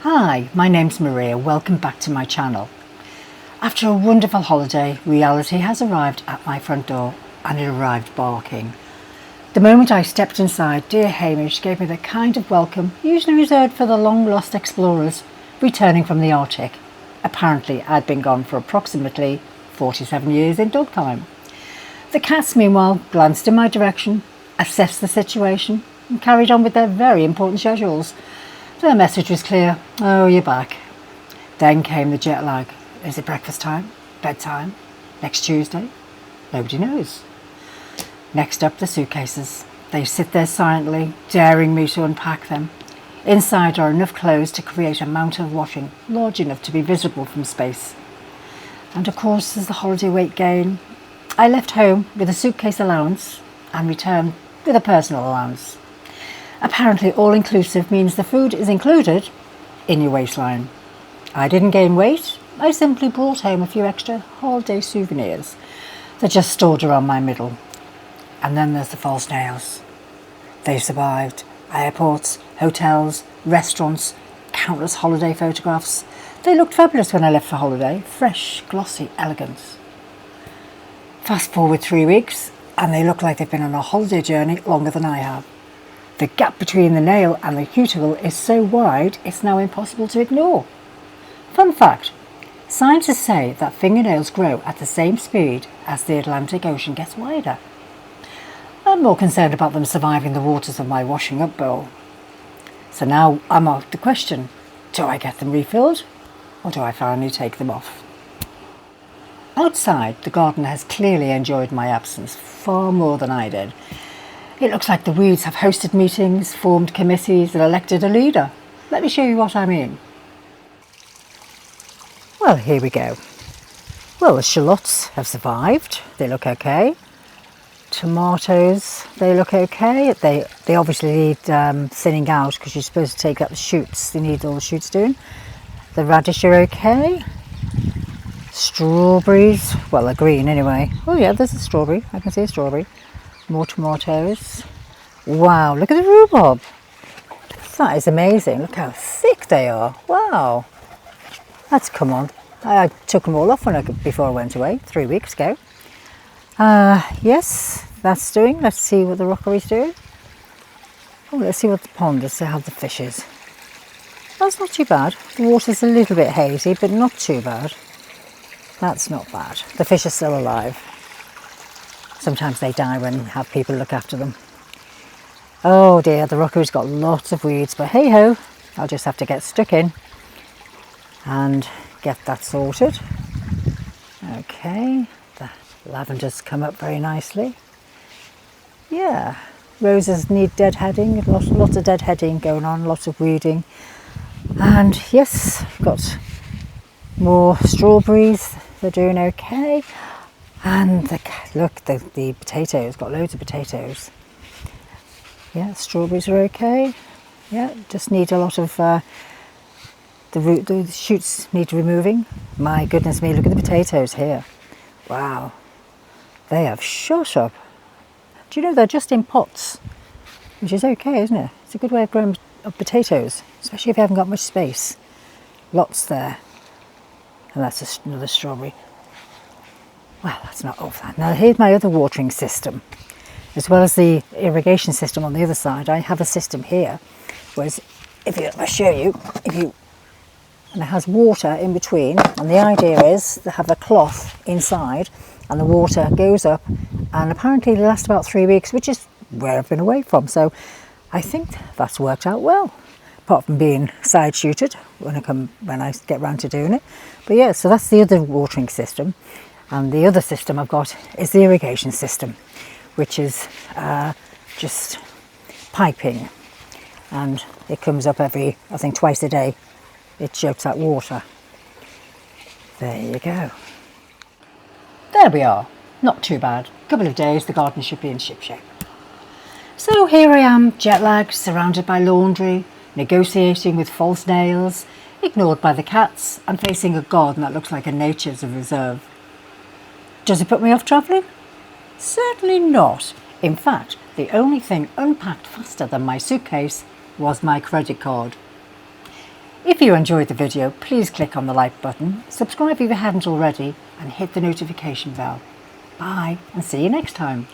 Hi, my name's Maria. Welcome back to my channel. After a wonderful holiday, reality has arrived at my front door, and it arrived barking. The moment I stepped inside, dear Hamish gave me the kind of welcome usually reserved for the long-lost explorers returning from the Arctic. Apparently, I'd been gone for approximately 47 years in dog time. The cats, meanwhile, glanced in my direction, assessed the situation, and carried on with their very important schedules. Their message was clear: oh, you're back. Then came the jet lag. Is it breakfast time? Bedtime? Next Tuesday? Nobody knows. Next up, the suitcases. They sit there silently, daring me to unpack them. Inside are enough clothes to create a mountain of washing, large enough to be visible from space. And of course, there's the holiday weight gain. I left home with a suitcase allowance and returned with a personal allowance. Apparently, all-inclusive means the food is included in your waistline. I didn't gain weight. I simply brought home a few extra holiday souvenirs that just stored around my middle. And then there's the false nails. They survived. Airports, hotels, restaurants, countless holiday photographs. They looked fabulous when I left for holiday. Fresh, glossy, elegant. Fast forward 3 weeks, and they look like they've been on a holiday journey longer than I have. The gap between the nail and the cuticle is so wide, it's now impossible to ignore. Fun fact, scientists say that fingernails grow at the same speed as the Atlantic Ocean gets wider. I'm more concerned about them surviving the waters of my washing up bowl. So now I'm asked the question, do I get them refilled or do I finally take them off? Outside, the garden has clearly enjoyed my absence far more than I did. It looks like the weeds have hosted meetings, formed committees and elected a leader. Let me show you what I mean. Well, here we go. Well, the shallots have survived. They look okay. Tomatoes, they look okay. They obviously need thinning out because you're supposed to take out the shoots. They need all the shoots doing. The radish are okay. Strawberries, well, they're green anyway. Oh yeah, there's a strawberry. I can see a strawberry. More tomatoes. Wow, look at the rhubarb. That is amazing. Look how thick they are. Wow. That's come on. I took them all off before I went away 3 weeks ago. Yes, that's doing. Let's see what the rockery's doing. Oh, let's see what the pond is, how the fish is. That's not too bad. The water's a little bit hazy, but not too bad. That's not bad. The fish are still alive. Sometimes they die when you have people look after them. Oh dear, the rockery's got lots of weeds, but hey ho, I'll just have to get stuck in and get that sorted. Okay, the lavender's come up very nicely. Yeah, roses need deadheading, lots of deadheading going on, lots of weeding. And yes, I've got more strawberries, they're doing okay. And look, the potatoes, got loads of potatoes. Yeah, strawberries are okay. Yeah, just need a lot of, the shoots need removing. My goodness me, look at the potatoes here. Wow, they have shot up. Do you know they're just in pots, which is okay, isn't it? It's a good way of growing potatoes, especially if you haven't got much space. Lots there. And that's another strawberry. Well, that's not all that. Now here's my other watering system. As well as the irrigation system on the other side, I have a system here, whereas I show you, and it has water in between, and the idea is to have a cloth inside, and the water goes up, and apparently they last about 3 weeks, which is where I've been away from. So I think that's worked out well, apart from being side shooted when I get round to doing it. But yeah, so that's the other watering system. And the other system I've got is the irrigation system, which is just piping. And it comes up I think twice a day. It shoots out water. There you go. There we are. Not too bad. A couple of days, the garden should be in shipshape. So here I am, jet lagged, surrounded by laundry, negotiating with false nails, ignored by the cats, and facing a garden that looks like a nature's reserve. Does it put me off travelling? Certainly not. In fact, the only thing unpacked faster than my suitcase was my credit card. If you enjoyed the video, please click on the like button, subscribe if you haven't already, and hit the notification bell. Bye, and see you next time.